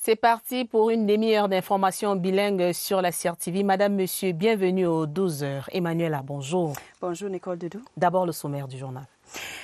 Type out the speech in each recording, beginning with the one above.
C'est parti pour une demi-heure d'informations bilingues sur la CRTV. Madame, monsieur, bienvenue aux 12h. Emmanuela, bonjour. Bonjour, Nicole Doudou. D'abord, le sommaire du journal.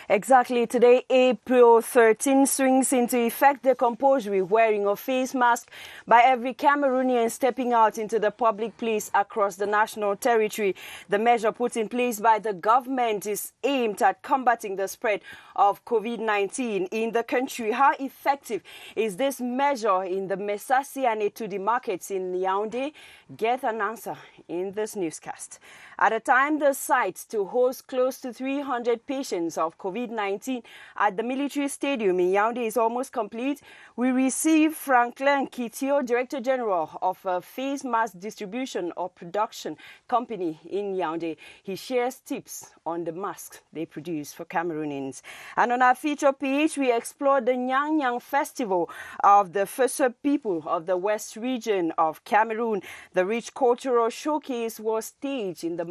Exactly. Today, April 13, swings into effect the compulsory wearing of face mask by every Cameroonian stepping out into the public place across the national territory. The measure put in place by the government is aimed at combating the spread of COVID-19 in the country. How effective is this measure in the Messassi and Etudi markets in Yaoundé? Get an answer in this newscast. At a time, the site to host close to 300 patients of COVID-19 at the military stadium in Yaoundé is almost complete. We receive Franklin Kitio, Director General of a face mask distribution or production company in Yaoundé. He shares tips on the masks they produce for Cameroonians. And on our feature page, we explore the Nyang Nyang Festival of the Fossa people of the West region of Cameroon. The rich cultural showcase was staged in the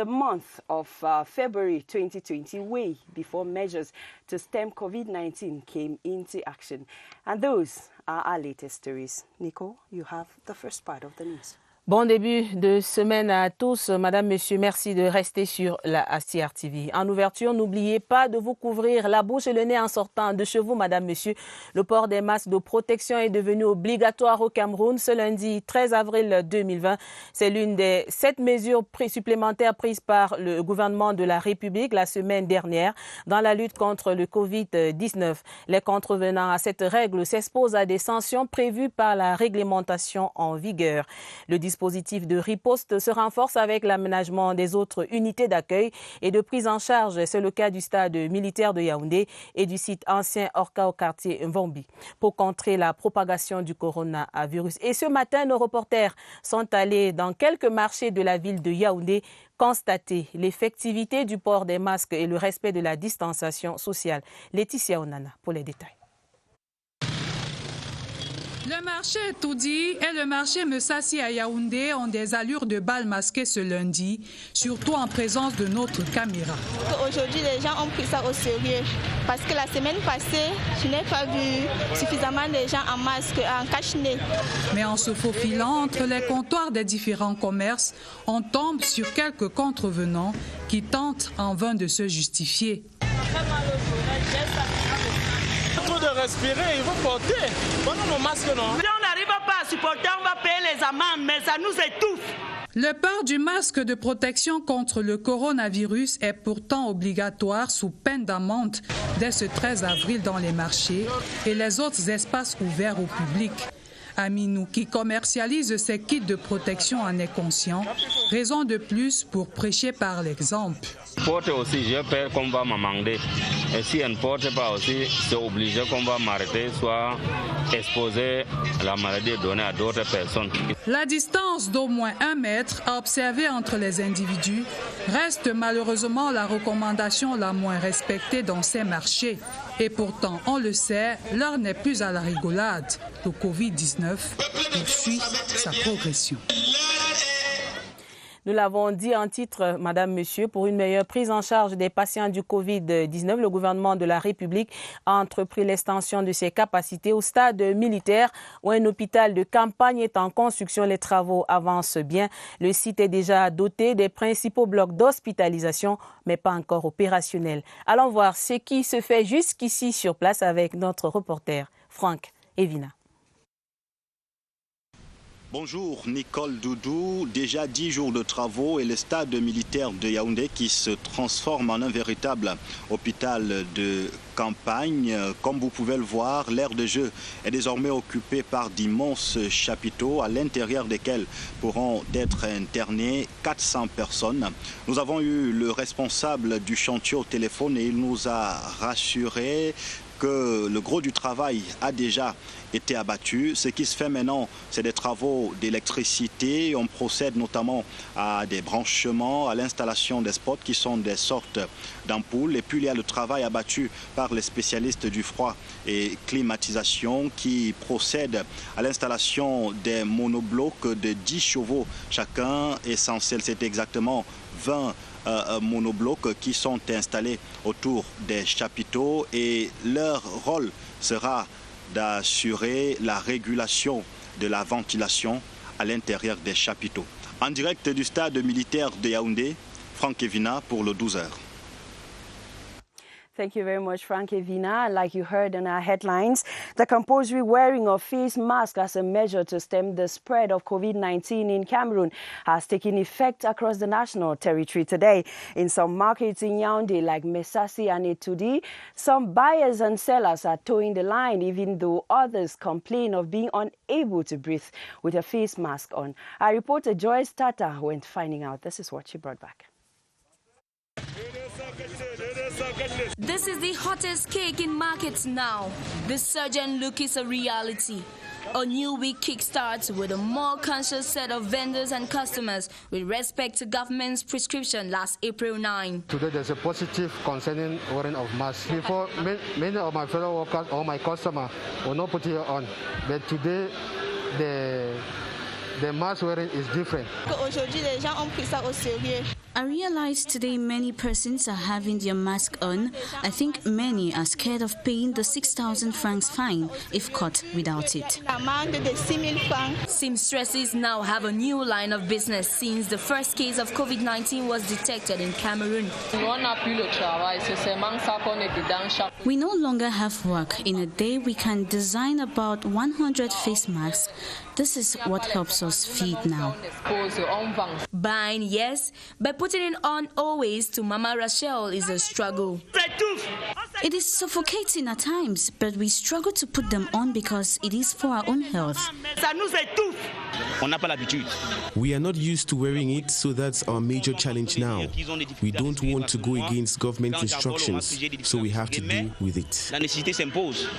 month of February 2020, way before measures to stem COVID-19 came into action. And those are our latest stories. Nico, you have the first part of the news. Bon début de semaine à tous. Madame, monsieur, merci de rester sur la CRTV. En ouverture, n'oubliez pas de vous couvrir la bouche et le nez en sortant de chez vous, madame, monsieur. Le port des masques de protection est devenu obligatoire au Cameroun ce lundi 13 avril 2020. C'est l'une des 7 mesures supplémentaires prises par le gouvernement de la République la semaine dernière dans la lutte contre le Covid-19. Les contrevenants à cette règle s'exposent à des sanctions prévues par la réglementation en vigueur. Le dispositif de riposte se renforce avec l'aménagement des autres unités d'accueil et de prise en charge. C'est le cas du stade militaire de Yaoundé et du site ancien Orca au quartier Mvombi pour contrer la propagation du coronavirus. Et ce matin, nos reporters sont allés dans quelques marchés de la ville de Yaoundé constater l'effectivité du port des masques et le respect de la distanciation sociale. Laetitia Onana pour les détails. Le marché Toudi et le marché Messassi à Yaoundé ont des allures de bal masqué ce lundi, surtout en présence de notre caméra. Aujourd'hui, les gens ont pris ça au sérieux parce que la semaine passée, je n'ai pas vu suffisamment de gens en masque, en cache-nez. Mais en se faufilant entre les comptoirs des différents commerces, on tombe sur quelques contrevenants qui tentent en vain de se justifier. De respirer, il faut porter. Prenons nos masques, non? Si on n'arrive pas à supporter, on va payer les amendes, mais ça nous étouffe. Le port du masque de protection contre le coronavirus est pourtant obligatoire sous peine d'amende dès ce 13 avril dans les marchés et les autres espaces ouverts au public. Aminou, qui commercialise ses kits de protection, en est conscient. Raison de plus pour prêcher par l'exemple. Porte aussi, j'ai peur qu'on va m'amender. Et si elle ne porte pas aussi, c'est obligé qu'on va m'arrêter, soit exposer la maladie donnée à d'autres personnes. La distance d'au moins 1 mètre à observer entre les individus reste malheureusement la recommandation la moins respectée dans ces marchés. Et pourtant, on le sait, l'heure n'est plus à la rigolade. Le Covid-19 poursuit sa progression. Nous l'avons dit en titre, madame, monsieur, pour une meilleure prise en charge des patients du Covid-19, le gouvernement de la République a entrepris l'extension de ses capacités au stade militaire où un hôpital de campagne est en construction. Les travaux avancent bien. Le site est déjà doté des principaux blocs d'hospitalisation, mais pas encore opérationnel. Allons voir ce qui se fait jusqu'ici sur place avec notre reporter Franck Evina. Bonjour Nicole Doudou, déjà 10 jours de travaux et le stade militaire de Yaoundé qui se transforme en un véritable hôpital de campagne. Comme vous pouvez le voir, l'aire de jeu est désormais occupée par d'immenses chapiteaux à l'intérieur desquels pourront être internées 400 personnes. Nous avons eu le responsable du chantier au téléphone et il nous a rassuré que le gros du travail a déjà été abattu. Ce qui se fait maintenant, c'est des travaux d'électricité. On procède notamment à des branchements, à l'installation des spots qui sont des sortes d'ampoules. Et puis il y a le travail abattu par les spécialistes du froid et climatisation qui procèdent à l'installation des monoblocs de 10 chevaux chacun. Essentiel, c'est exactement 20 monoblocs qui sont installés autour des chapiteaux et leur rôle sera d'assurer la régulation de la ventilation à l'intérieur des chapiteaux. En direct du stade militaire de Yaoundé, Franck Evina pour le 12h. Thank you very much, Frank Evina. Like you heard in our headlines, the compulsory wearing of face masks as a measure to stem the spread of COVID-19 in Cameroon has taken effect across the national territory today. In some markets in Yaoundé, like Mesasi and Etudi, some buyers and sellers are towing the line, even though others complain of being unable to breathe with a face mask on. Our reporter Joyce Tata went finding out. This is what she brought back. This is the hottest cake in markets now. The surgeon look is a reality. A new week kickstarts with a more conscious set of vendors and customers with respect to government's prescription last April 9. Today there's a positive concerning wearing of masks. Before, many of my fellow workers or my customers will not put it on. But today, the mask wearing is different. I realize today many persons are having their mask on. I think many are scared of paying the 6,000 francs fine if caught without it. Seamstresses now have a new line of business since the first case of COVID-19 was detected in Cameroon. We no longer have work. In a day, we can design about 100 face masks. This is what helps us feed now. Buying, yes, but putting it on always to Mama Rachel is a struggle. It is suffocating at times, but we struggle to put them on because it is for our own health. We are not used to wearing it, so that's our major challenge now. We don't want to go against government instructions, so we have to deal with it.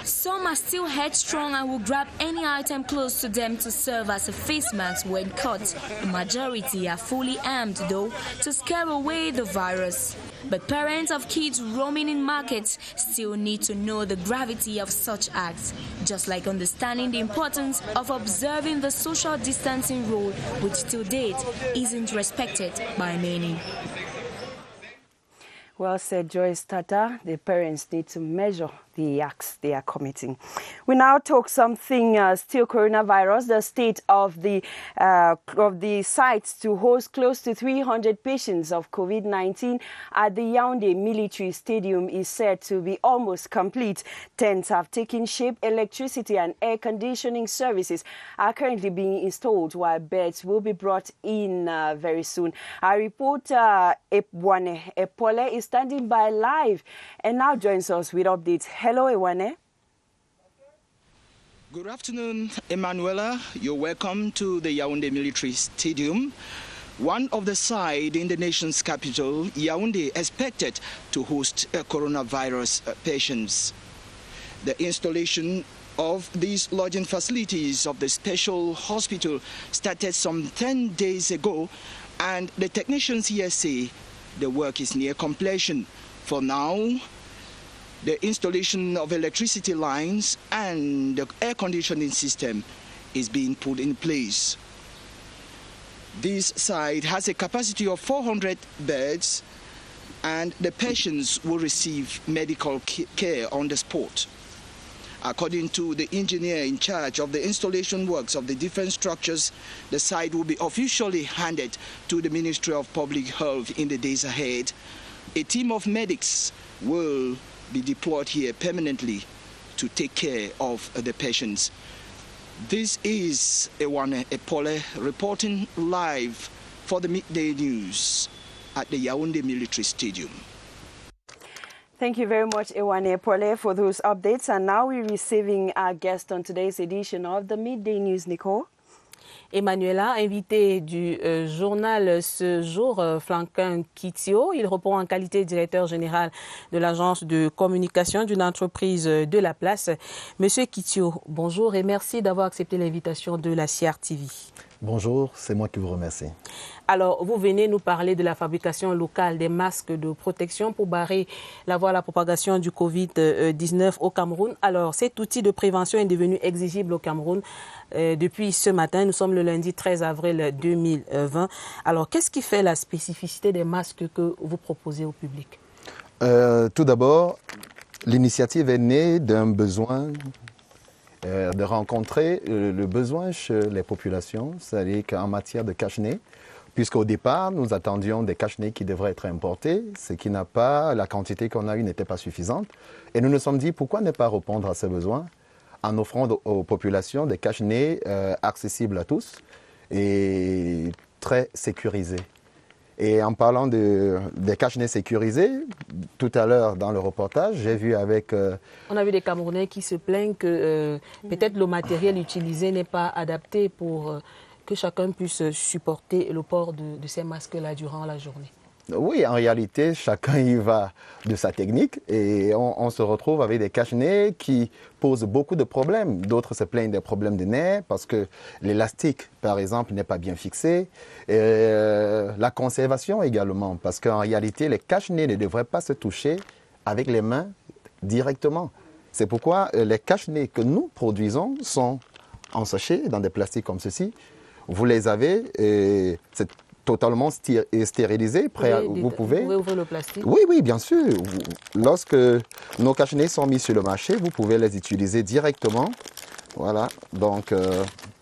Some are still headstrong and will grab any item close to them to serve as a face mask when caught. The majority are fully armed, though, to scare away the virus. But parents of kids roaming in markets still need to know the gravity of such acts, just like understanding the importance of observing the social distancing rule, which to date isn't respected by many. Well said, Joyce Tata. The parents need to measure the acts they are committing. We now talk something still coronavirus. The state of the sites to host close to 300 patients of COVID-19 at the Yaoundé Military Stadium is said to be almost complete. Tents have taken shape. Electricity and air conditioning services are currently being installed, while beds will be brought in very soon. Our reporter Ewane Epole is standing by live and now joins us with updates. Hello, Ewane. Good afternoon, Emanuela. You're welcome to the Yaoundé Military Stadium. One of the sites in the nation's capital, Yaoundé, expected to host coronavirus patients. The installation of these lodging facilities of the special hospital started some 10 days ago, and the technicians here say the work is near completion. For now, the installation of electricity lines and the air conditioning system is being put in place. This site has a capacity of 400 beds, and the patients will receive medical care on the spot. According to the engineer in charge of the installation works of the different structures, the site will be officially handed to the Ministry of Public Health in the days ahead. A team of medics will be deployed here permanently to take care of the patients. This is Ewane Epole reporting live for the Midday News at the Yaoundé Military Stadium. Thank you very much, Ewane Epole, for those updates. And now we're receiving our guest on today's edition of the Midday News, Nicole. Emanuela, invité du journal ce jour, Franklin Kitio. Il répond en qualité de directeur général de l'agence de communication d'une entreprise de la place. Monsieur Kitio, bonjour et merci d'avoir accepté l'invitation de la CRTV. Bonjour, c'est moi qui vous remercie. Alors, vous venez nous parler de la fabrication locale des masques de protection pour barrer la voie à la propagation du Covid-19 au Cameroun. Alors, cet outil de prévention est devenu exigible au Cameroun depuis ce matin. Nous sommes le lundi 13 avril 2020. Alors, qu'est-ce qui fait la spécificité des masques que vous proposez au public? Tout d'abord, l'initiative est née d'un besoin de rencontrer le besoin chez les populations, c'est-à-dire qu'en matière de cache-nez, puisqu'au départ, nous attendions des cache-nez qui devraient être importés, ce qui n'a pas, la quantité qu'on a eue n'était pas suffisante. Et nous nous sommes dit, pourquoi ne pas répondre à ces besoins en offrant aux populations des cache-nez accessibles à tous et très sécurisés. Et en parlant des cache-nez sécurisés, tout à l'heure dans le reportage, j'ai vu avec... On a vu des Camerounais qui se plaignent que peut-être le matériel utilisé n'est pas adapté pour que chacun puisse supporter le port de ces masques-là durant la journée. Oui, en réalité, chacun y va de sa technique et on se retrouve avec des cache-nez qui posent beaucoup de problèmes. D'autres se plaignent des problèmes de nerfs parce que l'élastique, par exemple, n'est pas bien fixé. La conservation également, parce qu'en réalité, les cache-nez ne devraient pas se toucher avec les mains directement. C'est pourquoi les cache-nez que nous produisons sont en sachet, dans des plastiques comme ceci. Vous les avez et c'est totalement stérilisé, prêt vous pouvez ouvrir le plastique? Oui, oui, bien sûr. Lorsque nos cache-nez sont mis sur le marché, vous pouvez les utiliser directement. Voilà, donc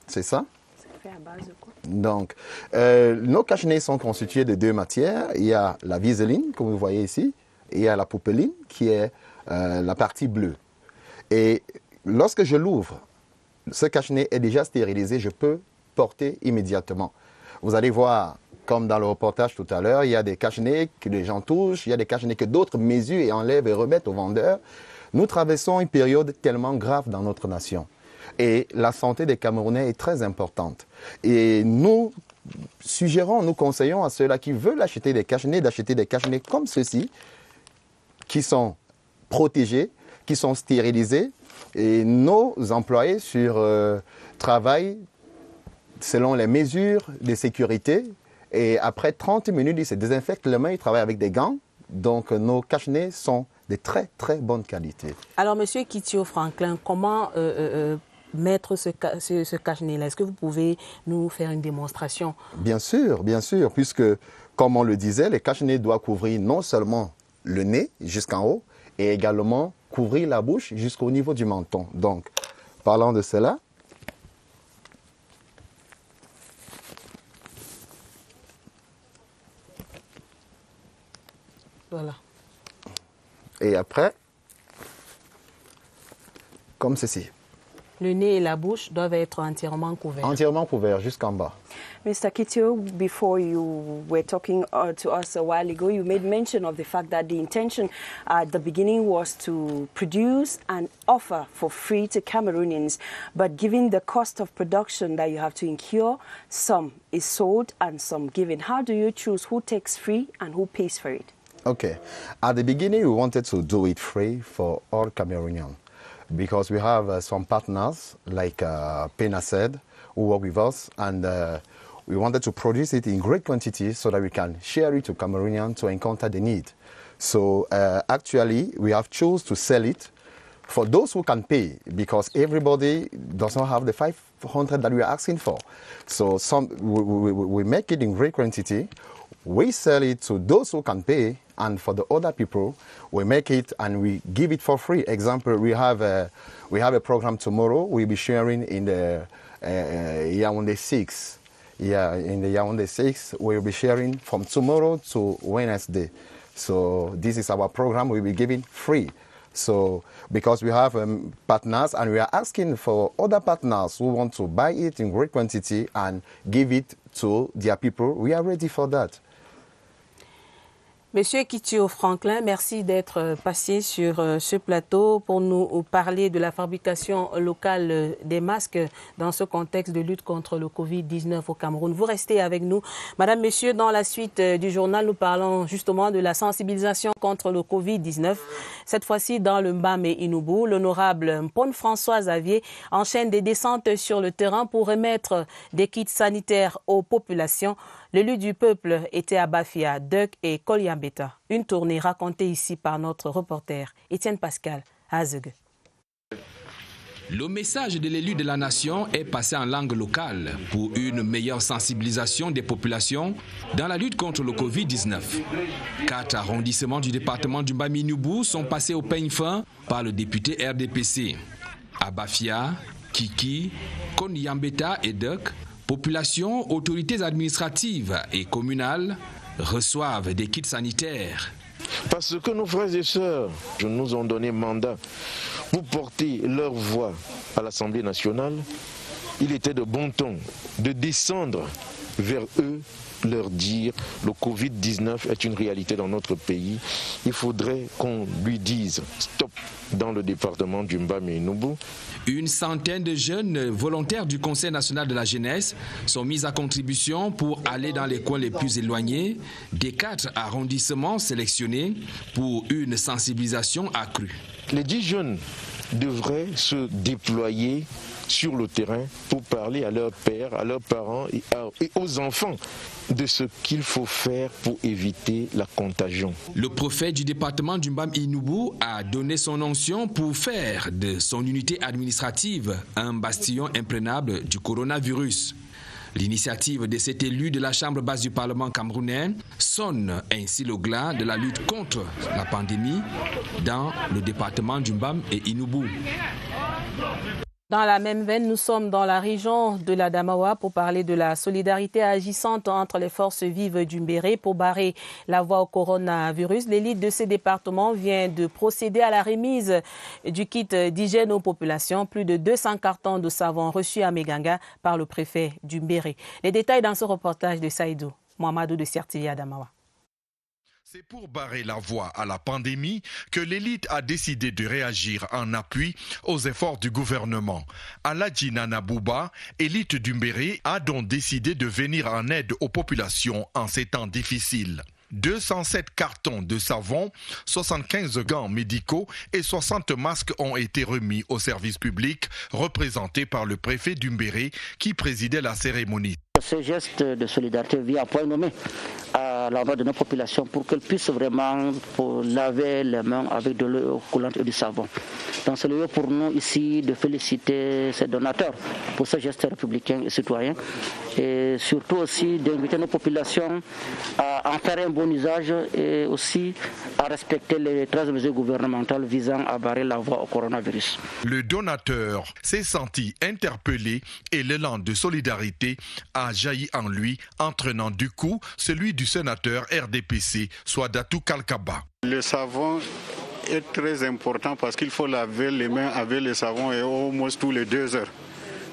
c'est ça. C'est fait à base de quoi? Donc, nos cache-nez sont constitués de deux matières. Il y a la viseline, comme vous voyez ici, et il y a la popeline, qui est la partie bleue. Et lorsque je l'ouvre, ce cache-nez est déjà stérilisé, je peux porter immédiatement. Vous allez voir, comme dans le reportage tout à l'heure, il y a des cache-nez que les gens touchent, il y a des cache-nez que d'autres mesurent et enlèvent et remettent aux vendeurs. Nous traversons une période tellement grave dans notre nation. Et la santé des Camerounais est très importante. Et nous suggérons, nous conseillons à ceux-là qui veulent acheter des cache-nez, d'acheter des cache-nez comme ceux-ci, qui sont protégés, qui sont stérilisés. Et nos employés travaillent selon les mesures de sécurité. Et après 30 minutes, ils se désinfectent les mains, ils travaillent avec des gants. Donc nos cache-nez sont de très très bonne qualité. Alors Monsieur Kitio Franklin, comment mettre ce cache-nez-là? Est-ce que vous pouvez nous faire une démonstration? Bien sûr, puisque comme on le disait, les cache-nez doivent couvrir non seulement le nez jusqu'en haut, et également couvrir la bouche jusqu'au niveau du menton. Donc, parlant de cela, voilà. Et après, comme ceci. Le nez et la bouche doivent être entièrement couverts. Entièrement couverts jusqu'en bas. Mr. Kitio, before you were talking to us a while ago, you made mention of the fact that the intention at the beginning was to produce and offer for free to Cameroonians. But given the cost of production that you have to incur, some is sold and some given. How do you choose who takes free and who pays for it? Okay. At the beginning, we wanted to do it free for all Cameroonians because we have some partners like Penaced who work with us, and we wanted to produce it in great quantity so that we can share it to Cameroonians to encounter the need. So actually, we have chosen to sell it for those who can pay because everybody doesn't have the 500 that we are asking for. So we make it in great quantity. We sell it to those who can pay, and for the other people, we make it and we give it for free. Example, we have a program tomorrow. We'll be sharing in the Yaoundé 6. Yeah, in the Yaoundé 6, we'll be sharing from tomorrow to Wednesday. So this is our program we'll be giving free. So because we have partners and we are asking for other partners who want to buy it in great quantity and give it to their people, we are ready for that. Monsieur Kitio Franklin, merci d'être passé sur ce plateau pour nous parler de la fabrication locale des masques dans ce contexte de lutte contre le Covid-19 au Cameroun. Vous restez avec nous. Madame, Monsieur, dans la suite du journal, nous parlons justement de la sensibilisation contre le Covid-19. Cette fois-ci, dans le Mbam et Inubu, l'honorable Mpone François Xavier enchaîne des descentes sur le terrain pour remettre des kits sanitaires aux populations. L'élu du peuple était à Bafia, Duk et Koliambeta. Une tournée racontée ici par notre reporter Étienne Pascal à Azeg. Le message de l'élu de la nation est passé en langue locale pour une meilleure sensibilisation des populations dans la lutte contre le Covid-19. 4 arrondissements du département du Mbam-Inubu sont passés au peigne fin par le député RDPC. À Bafia, Kiki, Konyambeta et Dek, population, autorités administratives et communales reçoivent des kits sanitaires. Parce que nos frères et sœurs nous ont donné mandat pour porter leur voix à l'Assemblée nationale, il était de bon ton de descendre vers eux, leur dire le Covid-19 est une réalité dans notre pays. Il faudrait qu'on lui dise stop dans le département du Mbam et Noubou. Une centaine de jeunes volontaires du Conseil national de la jeunesse sont mis à contribution pour aller dans les coins les plus éloignés des 4 arrondissements sélectionnés pour une sensibilisation accrue. Les 10 jeunes devraient se déployer sur le terrain pour parler à leurs pères, à leurs parents et aux enfants de ce qu'il faut faire pour éviter la contagion. Le préfet du département du Mbam et Noubou a donné son onction pour faire de son unité administrative un bastion imprenable du coronavirus. L'initiative de cet élu de la Chambre basse du Parlement camerounais sonne ainsi le glas de la lutte contre la pandémie dans le département du Mbam et Noubou. Dans la même veine, nous sommes dans la région de l'Adamawa pour parler de la solidarité agissante entre les forces vives du Mbéré pour barrer la voie au coronavirus. L'élite de ces départements vient de procéder à la remise du kit d'hygiène aux populations. Plus de 200 cartons de savon reçus à Meganga par le préfet du Mbéré. Les détails dans ce reportage de Saïdou Mohamedou de Siertivi Adamawa. C'est pour barrer la voie à la pandémie que l'élite a décidé de réagir en appui aux efforts du gouvernement. Aladji Nana Bouba, élite du Mbéré, a donc décidé de venir en aide aux populations en ces temps difficiles. 207 cartons de savon, 75 gants médicaux et 60 masques ont été remis au service public, représentés par le préfet du Mbéré qui présidait la cérémonie. Ce geste de solidarité vient à point nommé à l'endroit de nos populations pour qu'elles puissent vraiment laver les mains avec de l'eau coulante et du savon. Donc c'est le lieu pour nous ici de féliciter ces donateurs pour ce geste républicain et citoyen et surtout aussi d'inviter nos populations à en faire un bon usage et aussi à respecter les 13 mesures gouvernementales visant à barrer la voie au coronavirus. Le donateur s'est senti interpellé et l'élan de solidarité a jailli en lui, entraînant du coup celui du sénateur RDPC, Swadatou Kalkaba. Le savon est très important parce qu'il faut laver les mains avec le savon et au moins tous les 2 heures.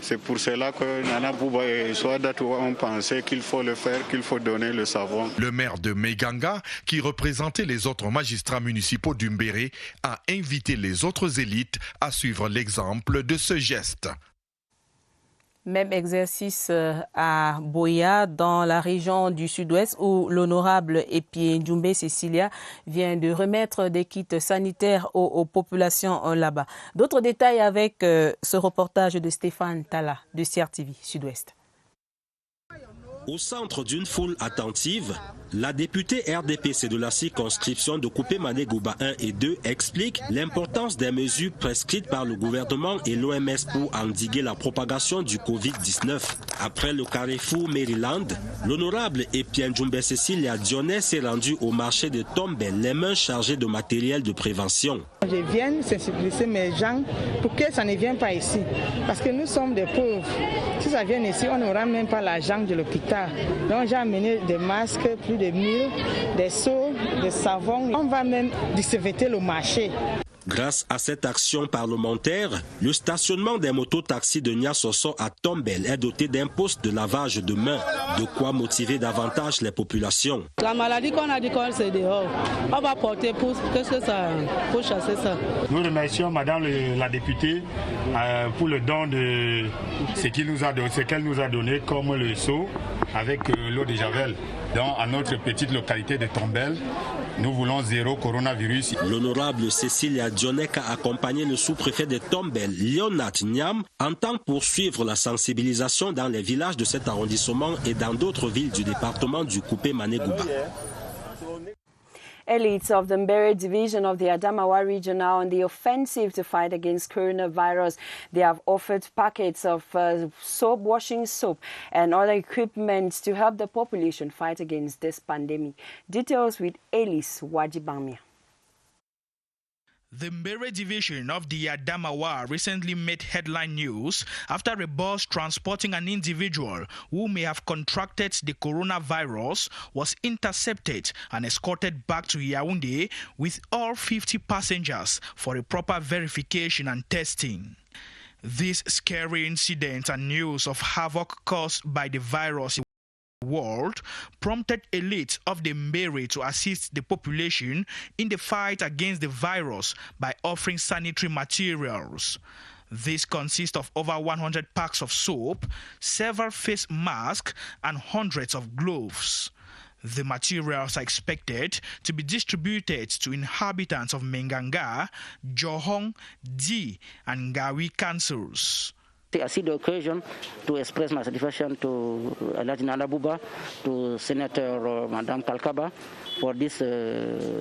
C'est pour cela que Nana Bouba et Swadatou ont pensé qu'il faut le faire, qu'il faut donner le savon. Le maire de Meganga, qui représentait les autres magistrats municipaux du Mbéré, a invité les autres élites à suivre l'exemple de ce geste. Même exercice à Boya, dans la région du sud-ouest, où l'honorable Epie Ndjumbe Cecilia vient de remettre des kits sanitaires aux populations là-bas. D'autres détails avec ce reportage de Stéphane Tala de Siertivi Sud-Ouest. Au centre d'une foule attentive, la députée RDPC de la circonscription de Coupé-Mané-Gouba 1 et 2 explique l'importance des mesures prescrites par le gouvernement et l'OMS pour endiguer la propagation du Covid-19. Après le Carrefour Maryland, l'honorable Epie Ndjumbe Cecilia Dionnet s'est rendu au marché de Tombel, les mains chargées de matériel de prévention. Je viens sensibiliser mes gens pour que ça ne vienne pas ici. Parce que nous sommes des pauvres. Si ça vient ici, on n'aura même pas l'argent de l'hôpital. Donc j'ai amené des masques, plus de 1000, des seaux, des savons. On va même distribuer le marché. Grâce à cette action parlementaire, le stationnement des mototaxis de Niassoso à Tombel est doté d'un poste de lavage de mains, de quoi motiver davantage les populations. La maladie qu'on a dit qu'on c'est dehors, on va porter pour chasser ça. Nous remercions Madame la députée pour le don de ce qu'elle nous a donné comme le seau avec l'eau de Javel. Dans notre petite localité de Tombel, nous voulons zéro coronavirus. L'honorable Cecilia Dionek a accompagné le sous-préfet de Tombel, Lionat Niam, entend poursuivre la sensibilisation dans les villages de cet arrondissement et dans d'autres villes du département du Coupé-Mané-Gouba. Elites of the Mbere division of the Adamawa region are on the offensive to fight against coronavirus. They have offered packets of soap, washing soap, and other equipment to help the population fight against this pandemic. Details with Elise Wajibamia. The Mbere division of the Adamawa recently made headline news after a bus transporting an individual who may have contracted the coronavirus was intercepted and escorted back to Yaoundé with all 50 passengers for a proper verification and testing. This scary incident and news of havoc caused by the virus world prompted elites of the Mbere to assist the population in the fight against the virus by offering sanitary materials. This consists of over 100 packs of soap, several face masks, and hundreds of gloves. The materials are expected to be distributed to inhabitants of Menganga, Johong, Di, and Ngawi councils. I see the occasion to express my satisfaction to Alhaji Nana Buba, to Senator Madame Kalkaba for this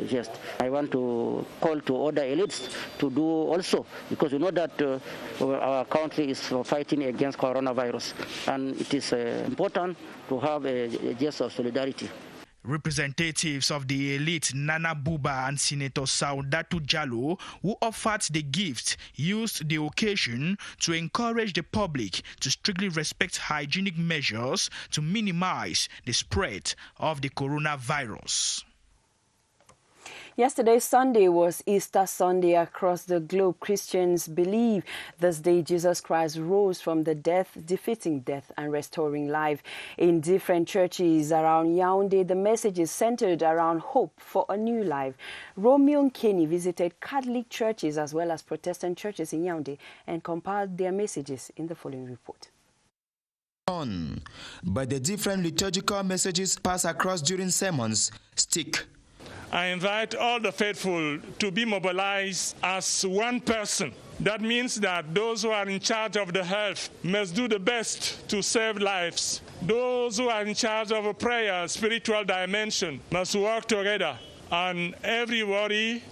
gest. I want to call to other elites to do also, because we know that our country is fighting against coronavirus, and it is important to have a gest of solidarity. Representatives of the elite Nana Buba and Senator Saudatu Jallo, who offered the gift, used the occasion to encourage the public to strictly respect hygienic measures to minimize the spread of the coronavirus. Yesterday, Sunday, was Easter Sunday across the globe. Christians believe this day Jesus Christ rose from the dead, defeating death and restoring life. In different churches around Yaoundé, the message is centered around hope for a new life. Romeo Kenny visited Catholic churches as well as Protestant churches in Yaoundé and compiled their messages in the following report. But the different liturgical messages passed across during sermons stick. I invite all the faithful to be mobilized as one person. That means that those who are in charge of the health must do the best to save lives. Those who are in charge of a prayer, spiritual dimension, must work together. And everybody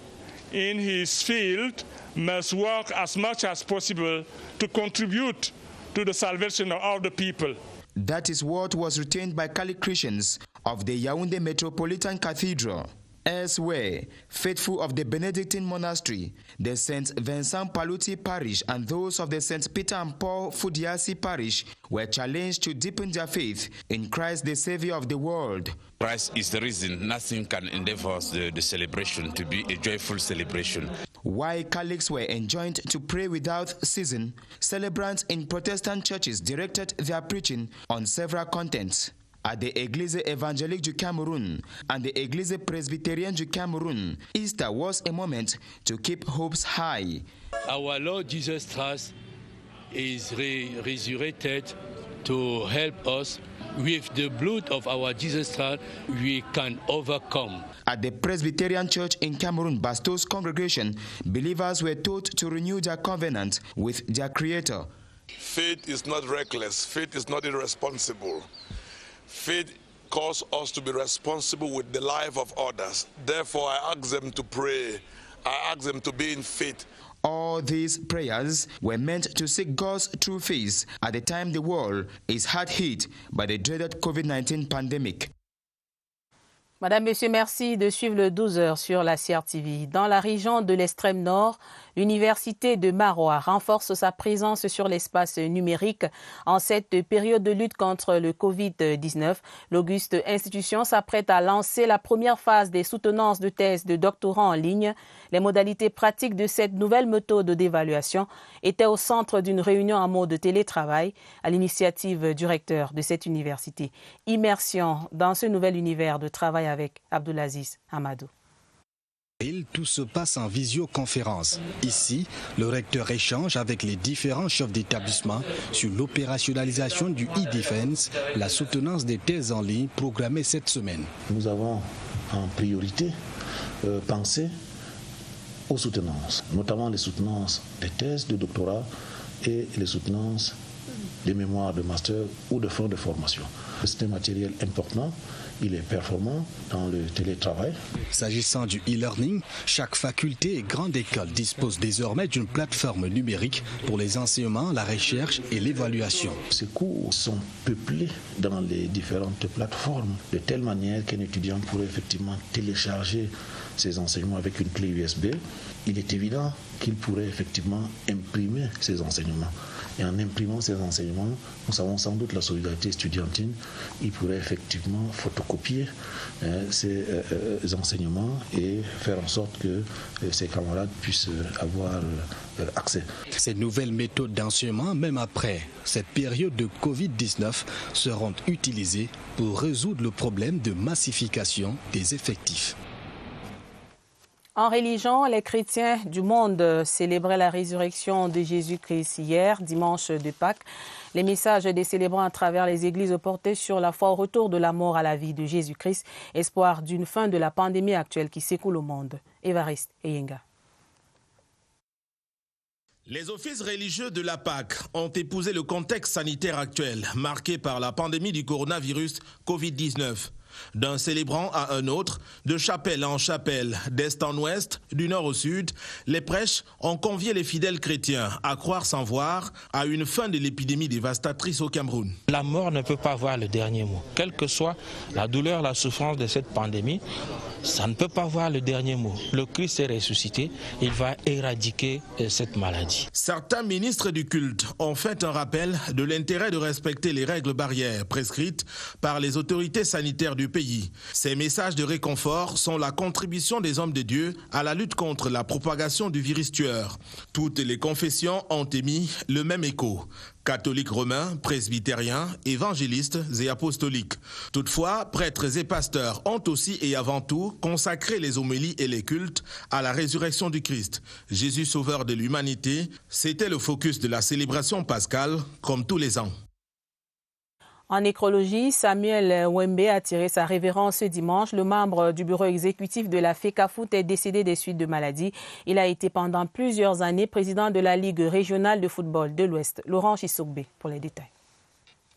in his field must work as much as possible to contribute to the salvation of all the people. That is what was retained by Catholic Christians of the Yaoundé Metropolitan Cathedral. Elsewhere, faithful of the Benedictine Monastery, the St. Vincent Paluti Parish and those of the St. Peter and Paul Fudiasi Parish were challenged to deepen their faith in Christ, the Savior of the world. Christ is the reason. Nothing can endeavor the celebration to be a joyful celebration. While Catholics were enjoined to pray without ceasing, celebrants in Protestant churches directed their preaching on several contents. At the Église Évangélique du Cameroun and the Église Presbyterienne du Cameroun, Easter was a moment to keep hopes high. Our Lord Jesus Christ is resurrected to help us. With the blood of our Jesus Christ, we can overcome. At the Presbyterian Church in Cameroon, Bastos congregation, believers were told to renew their covenant with their Creator. Faith is not reckless. Faith is not irresponsible. Faith calls us to be responsible with the life of others. Therefore, I ask them to pray. I ask them to be in faith. All these prayers were meant to seek God's true face at the time the world is hard hit by the dreaded COVID-19 pandemic. Madame, Monsieur, merci de suivre le 12h sur la CRTV. Dans la région de l'extrême nord, l'Université de Maroua renforce sa présence sur l'espace numérique. En cette période de lutte contre le Covid-19, l'auguste institution s'apprête à lancer la première phase des soutenances de thèse de doctorat en ligne. Les modalités pratiques de cette nouvelle méthode d'évaluation étaient au centre d'une réunion en mode télétravail à l'initiative du recteur de cette université. Immersion dans ce nouvel univers de travail avec Abdulaziz Amadou. Tout se passe en visioconférence. Ici, le recteur échange avec les différents chefs d'établissement sur l'opérationnalisation du e-Defense, la soutenance des thèses en ligne programmées cette semaine. Nous avons en priorité pensé aux soutenances, notamment les soutenances des thèses de doctorat et les soutenances des mémoires de master ou de fonds de formation. C'est un matériel important. Il est performant dans le télétravail. S'agissant du e-learning, chaque faculté et grande école dispose désormais d'une plateforme numérique pour les enseignements, la recherche et l'évaluation. Ces cours sont peuplés dans les différentes plateformes de telle manière qu'un étudiant pourrait effectivement télécharger ses enseignements avec une clé USB. Il est évident qu'il pourrait effectivement imprimer ses enseignements. Et en imprimant ces enseignements, nous savons sans doute la solidarité estudiantine, il pourrait effectivement photocopier ces enseignements et faire en sorte que ses camarades puissent avoir accès. Ces nouvelles méthodes d'enseignement, même après cette période de Covid-19, seront utilisées pour résoudre le problème de massification des effectifs. En religion, les chrétiens du monde célébraient la résurrection de Jésus-Christ hier, dimanche de Pâques. Les messages des célébrants à travers les églises portaient sur la foi au retour de la mort à la vie de Jésus-Christ, espoir d'une fin de la pandémie actuelle qui secoue le monde. Évariste Eyenga. Les offices religieux de la Pâque ont épousé le contexte sanitaire actuel, marqué par la pandémie du coronavirus Covid-19. D'un célébrant à un autre, de chapelle en chapelle, d'est en ouest, du nord au sud, les prêches ont convié les fidèles chrétiens à croire sans voir à une fin de l'épidémie dévastatrice au Cameroun. La mort ne peut pas avoir le dernier mot. Quelle que soit la douleur, la souffrance de cette pandémie, ça ne peut pas avoir le dernier mot. Le Christ est ressuscité, il va éradiquer cette maladie. Certains ministres du culte ont fait un rappel de l'intérêt de respecter les règles barrières prescrites par les autorités sanitaires du pays. Ces messages de réconfort sont la contribution des hommes de Dieu à la lutte contre la propagation du virus tueur. Toutes les confessions ont émis le même écho. Catholiques romains, presbytériens, évangélistes et apostoliques. Toutefois, prêtres et pasteurs ont aussi et avant tout consacré les homélies et les cultes à la résurrection du Christ. Jésus sauveur de l'humanité, c'était le focus de la célébration pascale, comme tous les ans. En nécrologie, Samuel Wembe a tiré sa révérence ce dimanche. Le membre du bureau exécutif de la FECAFOOT est décédé des suites de maladie. Il a été pendant plusieurs années président de la Ligue régionale de football de l'Ouest. Laurent Chisokbe pour les détails.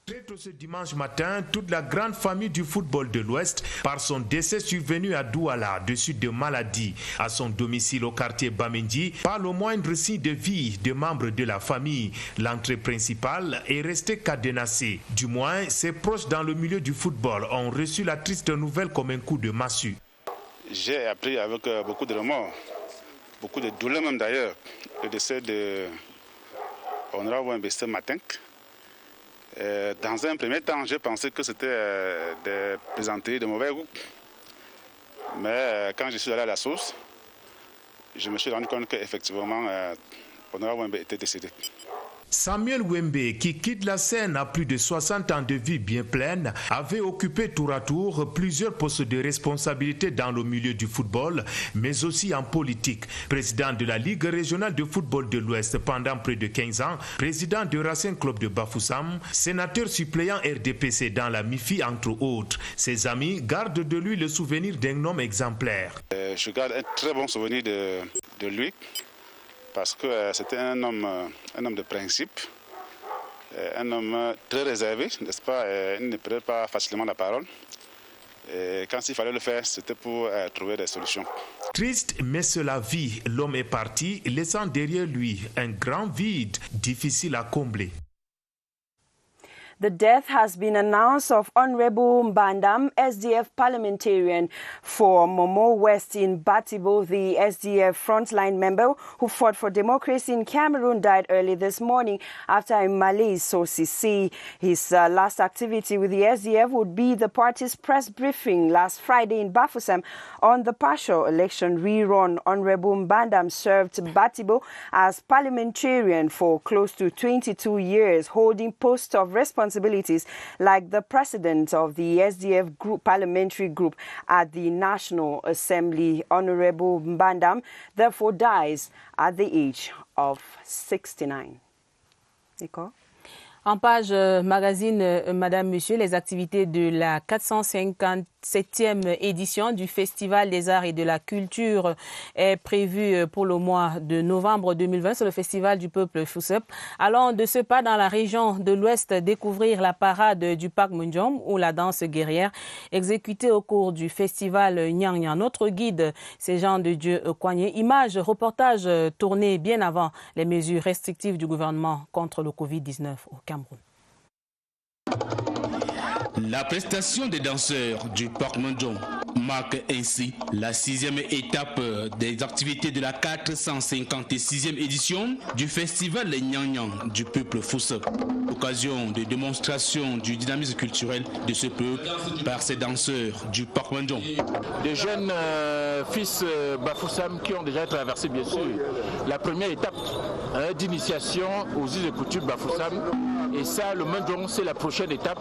Très tôt ce dimanche matin, toute la grande famille du football de l'Ouest, par son décès survenu à Douala de suite de maladie, à son domicile au quartier Bamendi, par le moindre signe de vie des membres de la famille. L'entrée principale est restée cadenassée. Du moins, ses proches dans le milieu du football ont reçu la triste nouvelle comme un coup de massue. J'ai appris avec beaucoup de remords, beaucoup de douleur même d'ailleurs, le décès de Honorable Wembe ce matin. Dans un premier temps, j'ai pensé que c'était des plaisanteries de mauvais goût. Mais quand je suis allé à la source, je me suis rendu compte qu'effectivement, Honorable Wembe était décédé. Samuel Wembe, qui quitte la scène à plus de 60 ans de vie bien pleine, avait occupé tour à tour plusieurs postes de responsabilité dans le milieu du football, mais aussi en politique. Président de la Ligue régionale de football de l'Ouest pendant près de 15 ans, président du Racing Club de Bafoussam, sénateur suppléant RDPC dans la MIFI, entre autres. Ses amis gardent de lui le souvenir d'un homme exemplaire. Je garde un très bon souvenir de lui. Parce que c'était un homme de principe, un homme très réservé, n'est-ce pas? Il ne prenait pas facilement la parole. Et quand il fallait le faire, c'était pour trouver des solutions. Triste, mais c'est la vie. L'homme est parti, laissant derrière lui un grand vide difficile à combler. The death has been announced of Honorable Mbandam, SDF parliamentarian for Momo West in Batibo. The SDF frontline member who fought for democracy in Cameroon died early this morning after Malaise sources say his last activity with the SDF would be the party's press briefing last Friday in Bafoussam on the partial election rerun. Honorable Mbandam served Batibo as parliamentarian for close to 22 years, holding posts of responsibility like the president of the SDF group, parliamentary group at the National Assembly. Honorable Mbandam therefore dies at the age of 69. Nicole? En page magazine, Madame, Monsieur, les activités de la 457e édition du Festival des Arts et de la Culture est prévue pour le mois de novembre 2020 sur le Festival du Peuple Foussep. Allons de ce pas dans la région de l'Ouest découvrir la parade du Parc Munjom ou la danse guerrière exécutée au cours du Festival Nyang Nyang. Notre guide, c'est Jean de Dieu Kouagné. Images, reportages tournés bien avant les mesures restrictives du gouvernement contre le Covid-19 au Cameroun. La prestation des danseurs du Parc Munjom marque ainsi la 6e étape des activités de la 456e édition du Festival Nyang Nyang du Peuple Foussep. L'occasion de démonstration du dynamisme culturel de ce peuple par ces danseurs du Parc Munjom. Des jeunes fils Bafoussam qui ont déjà traversé bien sûr la première étape d'initiation aux us et coutumes Bafoussam. Et ça, le Munjom, c'est la prochaine étape.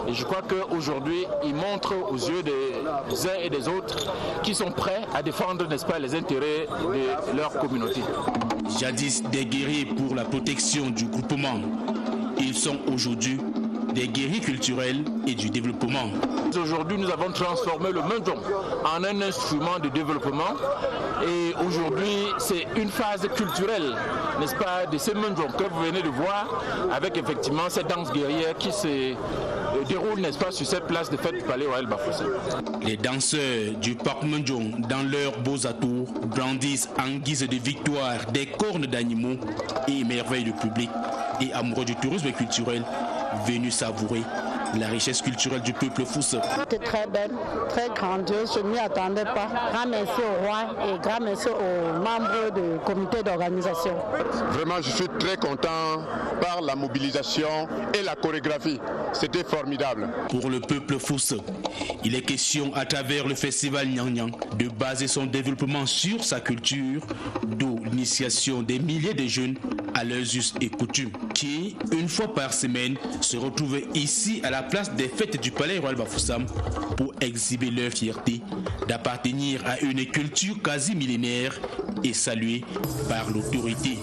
Et je crois qu'aujourd'hui, ils montrent aux yeux des uns et des autres qui sont prêts à défendre, n'est-ce pas, les intérêts de leur communauté. Jadis des guerriers pour la protection du groupement, ils sont aujourd'hui des guerriers culturels et du développement. Aujourd'hui, nous avons transformé le Munjom en un instrument de développement. Et aujourd'hui, c'est une phase culturelle, n'est-ce pas, de ce Munjom que vous venez de voir, avec effectivement cette danse guerrière qui se déroule, n'est-ce pas, sur cette place de fête du Palais Royal Bafoussam. Les danseurs du Parc Munjom, dans leurs beaux atours, brandissent en guise de victoire des cornes d'animaux et émerveillent le public et amoureux du tourisme culturel venus savourer la richesse culturelle du peuple Foussep. C'était très belle, très grandiose, je ne m'y attendais pas. Grand merci au roi et grand merci aux membres du comité d'organisation. Vraiment, je suis très content par la mobilisation et la chorégraphie. C'était formidable. Pour le peuple Foussep, il est question à travers le festival Nyang Nyang de baser son développement sur sa culture, d'où l'initiation des milliers de jeunes à leurs us et coutumes, qui, une fois par semaine, se retrouvaient ici à la place des fêtes du Palais Royal Bafoussam pour exhiber leur fierté d'appartenir à une culture quasi millénaire et saluée par l'autorité.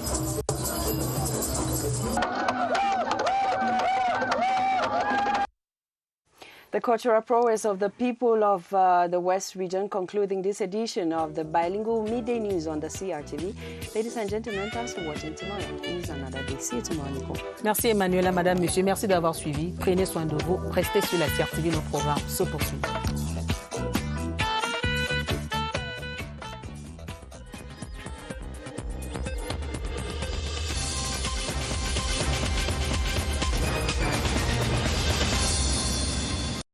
The cultural prowess of the people of the West region concluding this edition of the bilingual midday news on the CRTV. Ladies and gentlemen, thanks for watching. Tomorrow is another day. See you tomorrow, Nico. Merci Emmanuela, Madame, Monsieur. Merci d'avoir suivi. Prenez soin de vous. Restez sur la CRTV. Nos programmes se poursuivent.